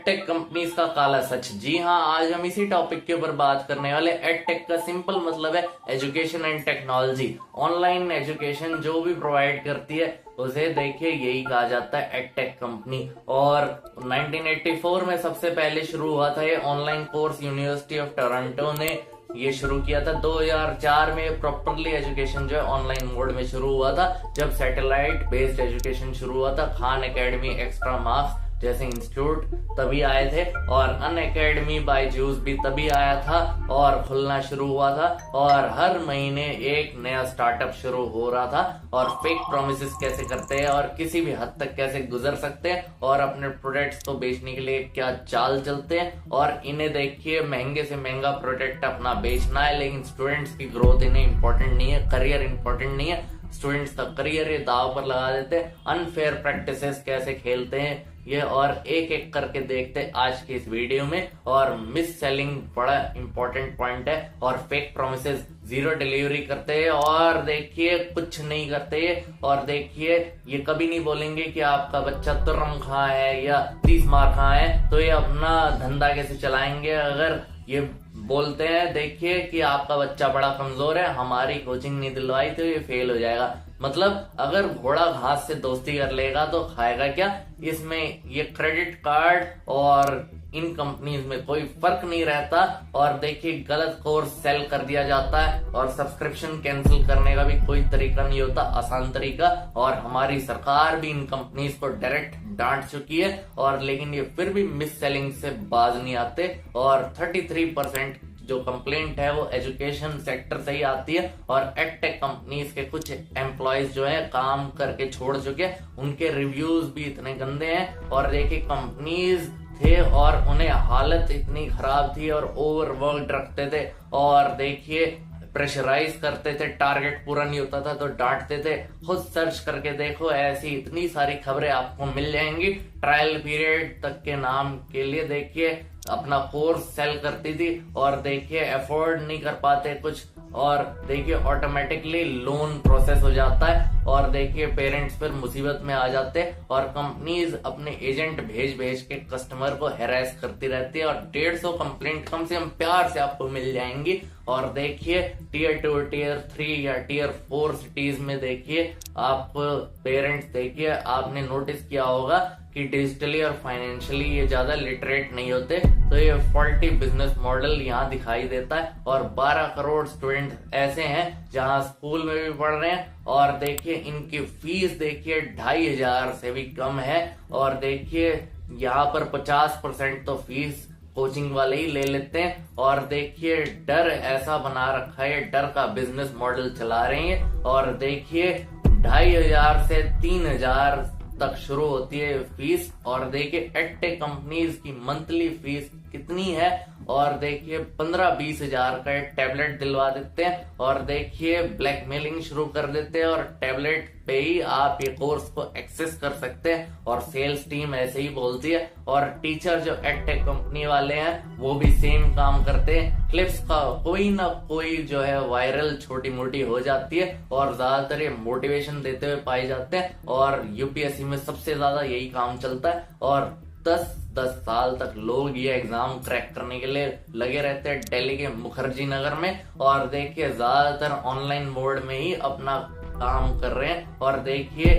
Edtech companies का काला सच। जी हाँ, आज हम इसी टॉपिक के ऊपर बात करने वाले। एडटेक का सिंपल मतलब है education and technology. Online education जो भी प्रोवाइड करती है उसे देखिए यही कहा जाता है एडटेक कंपनी। और 1984 में सबसे पहले शुरू हुआ था ये online course. University of Toronto ने ये शुरू किया था। 2004 में प्रॉपरली एजुकेशन जो है ऑनलाइन मोड में शुरू हुआ था, जब सैटेलाइट बेस्ड एजुकेशन शुरू हुआ था। खान एकेडमी, एक्स्ट्रा मार्क्स जैसे इंस्टीट्यूट तभी आए थे, और अन एकेडमी, बायजूस भी तभी आया था और खुलना शुरू हुआ था। और हर महीने एक नया स्टार्टअप शुरू हो रहा था। और फेक प्रोमिसेस कैसे करते हैं और किसी भी हद तक कैसे गुजर सकते हैं, और अपने प्रोडक्ट्स को बेचने के लिए क्या चाल चलते हैं। और इन्हें देखिए, महंगे से महंगा प्रोडक्ट अपना बेचना है, लेकिन स्टूडेंट्स की ग्रोथ इन्हें इंपॉर्टेंट नहीं है, करियर इंपॉर्टेंट नहीं है। स्टूडेंट्स का करियर ये दाव पर लगा देते हैं। अनफेयर प्रैक्टिसेस कैसे खेलते हैं ये और एक एक करके देखते हैं आज की इस वीडियो में। और मिस सेलिंग बड़ा इंपॉर्टेंट पॉइंट है। और फेक प्रोमिसेस, जीरो डिलीवरी करते हैं, और देखिए कुछ नहीं करते। और देखिए ये कभी नहीं बोलेंगे कि आपका बच्चा तुरम कहाँ है या 30 मार्क कहाँ है, तो ये अपना धंधा कैसे चलाएंगे। अगर ये बोलते हैं देखिए कि आपका बच्चा बड़ा कमजोर है, हमारी कोचिंग नहीं दिलवाई तो ये फेल हो जाएगा। मतलब अगर घोड़ा घास से दोस्ती कर लेगा तो खाएगा क्या। इसमें ये क्रेडिट कार्ड और इन कंपनीज में कोई फर्क नहीं रहता। और देखिए गलत कोर्स सेल कर दिया जाता है, और सब्सक्रिप्शन कैंसिल करने का भी कोई तरीका नहीं होता, आसान तरीका। और हमारी सरकार भी इन कंपनीज को डायरेक्ट डांट चुकी है, और लेकिन ये फिर भी मिस सेलिंग से बाज नहीं आते। और 33% जो कंप्लेंट है वो एजुकेशन सेक्टर से ही आती है। और एडटेक कंपनीज के कुछ एम्प्लॉयज जो है काम करके छोड़ चुके हैं, उनके रिव्यूज भी इतने गंदे हैं। और देखिए कंपनीज थे और उन्हें हालत इतनी खराब थी और ओवरवर्क रखते थे, और देखिए प्रेशराइज करते थे, टारगेट पूरा नहीं होता था तो डांटते थे। खुद सर्च करके देखो, ऐसी इतनी सारी खबरें आपको मिल जाएंगी। ट्रायल पीरियड तक के नाम के लिए देखिए अपना कोर्स सेल करती थी, और देखिए अफोर्ड नहीं कर पाते कुछ, और देखिए ऑटोमेटिकली लोन प्रोसेस हो जाता है, और देखिए पेरेंट्स फिर मुसीबत में आ जाते हैं। और कंपनीज अपने एजेंट भेज भेज के कस्टमर को हैरेस करती रहती है, और 150 कंप्लेंट कम से कम प्यार से आपको मिल जाएंगी। और देखिए टियर 2, टियर 3 या टियर 4 सिटीज में देखिए आप पेरेंट्स देखिए, आपने नोटिस किया होगा कि डिजिटली और फाइनेंशियली ये ज्यादा लिटरेट नहीं होते, तो ये फॉल्टी बिजनेस मॉडल यहाँ दिखाई देता है। और 12 करोड़ स्टूडेंट ऐसे हैं जहाँ स्कूल में भी पढ़ रहे हैं, और देखिए इनकी फीस देखिए 2500 से भी कम है। और देखिए यहाँ पर 50% तो फीस कोचिंग वाले ही ले लेते हैं। और देखिए डर ऐसा बना रखा है, डर का बिजनेस मॉडल चला रहे हैं। और देखिए 2500 से 3000 तक शुरू होती है फीस। और देखिए एडटेक कंपनीज की मंथली फीस कितनी है, और देखिए 15-20 हजार का टैबलेट दिलवा देते हैं, और देखिए ब्लैकमेलिंग शुरू कर देते हैं, और टैबलेट पे ही आप ये कोर्स को एक्सेस कर सकते हैं। और सेल्स टीम ऐसे ही बोलती है, और टीचर जो एडटेक कंपनी वाले हैं वो भी सेम काम करते हैं। क्लिप्स का कोई ना कोई जो है वायरल छोटी मोटी हो जाती है, और ज्यादातर ये मोटिवेशन देते हुए पाए जाते हैं। और यूपीएससी में सबसे ज्यादा यही काम चलता है, और 10 साल तक लोग ये एग्जाम क्रैक करने के लिए लगे रहते हैं दिल्ली के मुखर्जी नगर में। और देखिए ज्यादातर ऑनलाइन मोड में ही अपना काम कर रहे हैं, और देखिए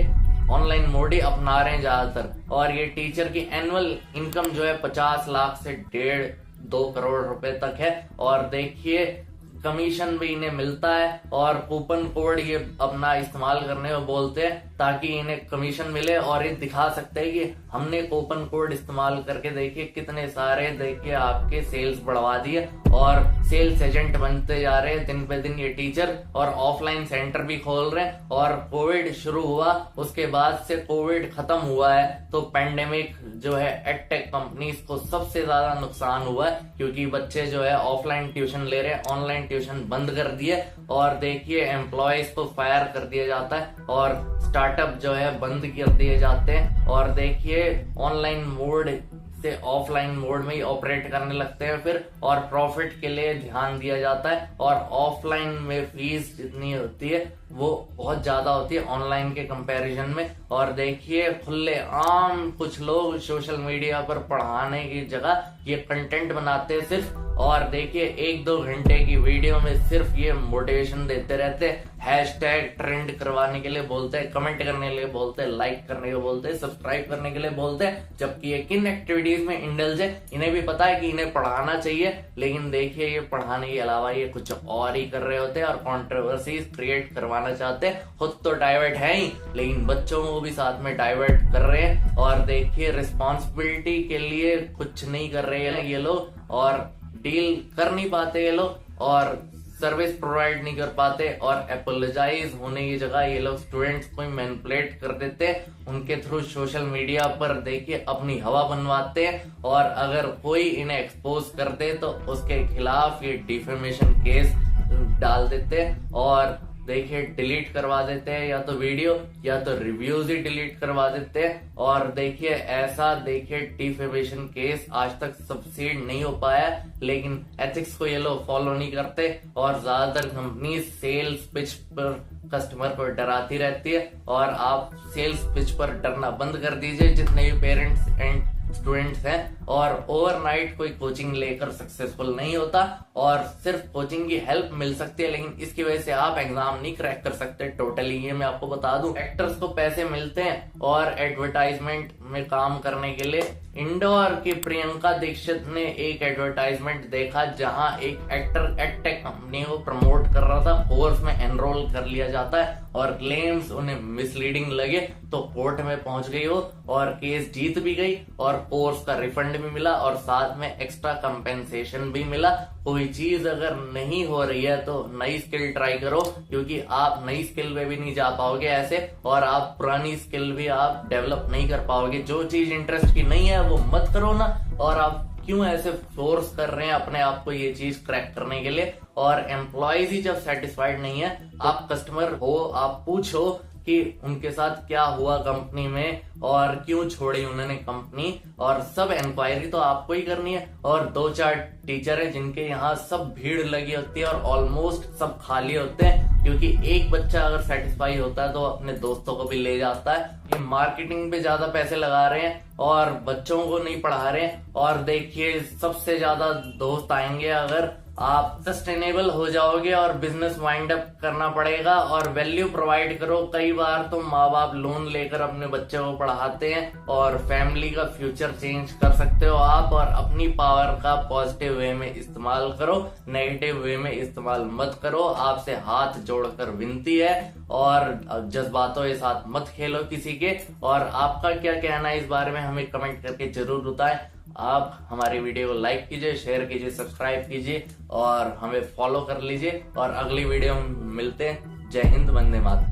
ऑनलाइन मोड ही अपना रहे हैं ज्यादातर। और ये टीचर की एनुअल इनकम जो है 50 लाख से 1.5-2 करोड़ रुपए तक है। और देखिए कमीशन भी इन्हें मिलता है, और कूपन कोड ये अपना इस्तेमाल करने को बोलते हैं ताकि इन्हें कमीशन मिले। और ये दिखा सकते हैं कि हमने कूपन कोड इस्तेमाल करके देखिए कितने सारे देखिए आपके सेल्स बढ़वा दिए, और सेल्स एजेंट बनते जा रहे हैं दिन पे दिन ये टीचर। और ऑफलाइन सेंटर भी खोल रहे हैं। और कोविड शुरू हुआ, उसके बाद से कोविड खत्म हुआ है, तो पेंडेमिक जो है एडटेक कंपनीज को सबसे ज्यादा नुकसान हुआ है, क्योंकि बच्चे जो है ऑफलाइन ट्यूशन ले रहे हैं, ऑनलाइन ट्यूशन बंद कर दिए। और देखिए एम्प्लॉयज को फायर कर दिया जाता है, और स्टार्टअप जो है बंद कर दिए जाते हैं। और देखिए ऑनलाइन मोड से ऑफलाइन मोड में ही ऑपरेट करने लगते हैं फिर, और प्रॉफिट के लिए ध्यान दिया जाता है। और ऑफलाइन में फीस जितनी होती है वो बहुत ज्यादा होती है ऑनलाइन के कंपैरिजन में। और देखिए खुले आम कुछ लोग सोशल मीडिया पर पढ़ाने की जगह ये कंटेंट बनाते हैं सिर्फ, और देखिए 1-2 घंटे की वीडियो में सिर्फ ये मोटिवेशन देते रहते हैं, हैशटैग ट्रेंड करवाने के लिए बोलते हैं, कमेंट करने के लिए बोलते हैं, लाइक करने को बोलते हैं, सब्सक्राइब करने के लिए बोलते हैं, जबकि ये किन एक्टिविटीज में इंडल्ज है इन्हें भी पता है कि इन्हें पढ़ाना चाहिए, लेकिन देखिए ये पढ़ाने के अलावा ये कुछ और ही कर रहे होते हैं और कॉन्ट्रोवर्सीज क्रिएट करवाना चाहते हैं। खुद तो डाइवर्ट है ही, लेकिन बच्चों को भी साथ में डाइवर्ट कर रहे हैं। और देखिए रिस्पॉन्सिबिलिटी के लिए कुछ नहीं कर रहे हैं ये लोग, और डील कर नहीं पाते ये लोग, और सर्विस प्रोवाइड नहीं कर पाते, और एपोलोजाइज होने की जगह ये लोग स्टूडेंट्स को मैनिपुलेट कर देते हैं उनके थ्रू सोशल मीडिया पर। देखिए अपनी हवा बनवाते हैं, और अगर कोई इन्हें एक्सपोज कर दे तो उसके खिलाफ ये डिफेमेशन केस डाल देते हैं, और देखिए डिलीट करवा देते हैं, या तो वीडियो या तो रिव्यूज ही डिलीट करवा देते हैं। और देखिए ऐसा देखिए डिफेमेशन केस आज तक सक्सीड नहीं हो पाया, लेकिन एथिक्स को ये लोग फॉलो नहीं करते, और ज्यादातर कंपनी सेल्स पिच पर कस्टमर को डराती रहती है। और आप सेल्स पिच पर डरना बंद कर दीजिए जितने भी पेरेंट्स एंड स्टूडेंट्स हैं, और ओवरनाइट कोई कोचिंग लेकर सक्सेसफुल नहीं होता, और सिर्फ कोचिंग की हेल्प मिल सकती है, लेकिन इसकी वजह से आप एग्जाम नहीं क्रैक कर सकते टोटली, ये मैं आपको बता दूं। एक्टर्स को पैसे मिलते हैं और एडवर्टाइजमेंट में काम करने के लिए। इंदौर की प्रियंका दीक्षित ने एक एडवर्टाइजमेंट देखा जहां एक एक्टर एडटेक कंपनी को प्रमोट कर रहा था, कोर्स में एनरोल कर लिया जाता है, और क्लेम्स उन्हें मिसलीडिंग लगे तो कोर्ट में पहुंच गई वो, और केस जीत भी गई, और कोर्स का रिफंड भी मिला, और साथ में एक्स्ट्रा कंपेंसेशन भी मिला। कोई चीज अगर नहीं हो रही है तो नई स्किल ट्राई करो, क्योंकि आप नई स्किल पे भी नहीं जा पाओगे ऐसे, और आप पुरानी स्किल भी आप डेवलप नहीं कर पाओगे। जो चीज इंटरेस्ट की नहीं है वो मत करो ना, और आप क्यों ऐसे फोर्स कर रहे हैं अपने आप को ये चीज क्रैक करने के लिए। और एम्प्लॉयज ही जब सेटिस्फाइड नहीं है, आप कस्टमर हो, आप पूछो कि उनके साथ क्या हुआ कंपनी में और क्यों छोड़ी उन्होंने कंपनी, और सब इंक्वायरी तो आपको ही करनी है। और 2-4 टीचर है जिनके यहाँ सब भीड़ लगी होती है और ऑलमोस्ट सब खाली होते हैं, क्योंकि एक बच्चा अगर सेटिस्फाई होता है तो अपने दोस्तों को भी ले जाता है। ये मार्केटिंग पे ज्यादा पैसे लगा रहे हैं और बच्चों को नहीं पढ़ा रहे हैं। और देखिए सबसे ज्यादा दोस्त आएंगे अगर आप सस्टेनेबल हो जाओगे, और बिजनेस वाइंड अप करना पड़ेगा, और वैल्यू प्रोवाइड करो। कई बार तो माँ बाप लोन लेकर अपने बच्चे को पढ़ाते हैं, और फैमिली का फ्यूचर चेंज कर सकते हो आप, और अपनी पावर का पॉजिटिव वे में इस्तेमाल करो, नेगेटिव वे में इस्तेमाल मत करो। आपसे हाथ जोड़कर विनती है, और जज्बातों के साथ मत खेलो किसी के। और आपका क्या कहना है इस बारे में हमें कमेंट करके जरूर बताएं। आप हमारी वीडियो को लाइक कीजिए, शेयर कीजिए, सब्सक्राइब कीजिए, और हमें फॉलो कर लीजिए, और अगली वीडियो में मिलते हैं। जय हिंद, वंदे मातरम।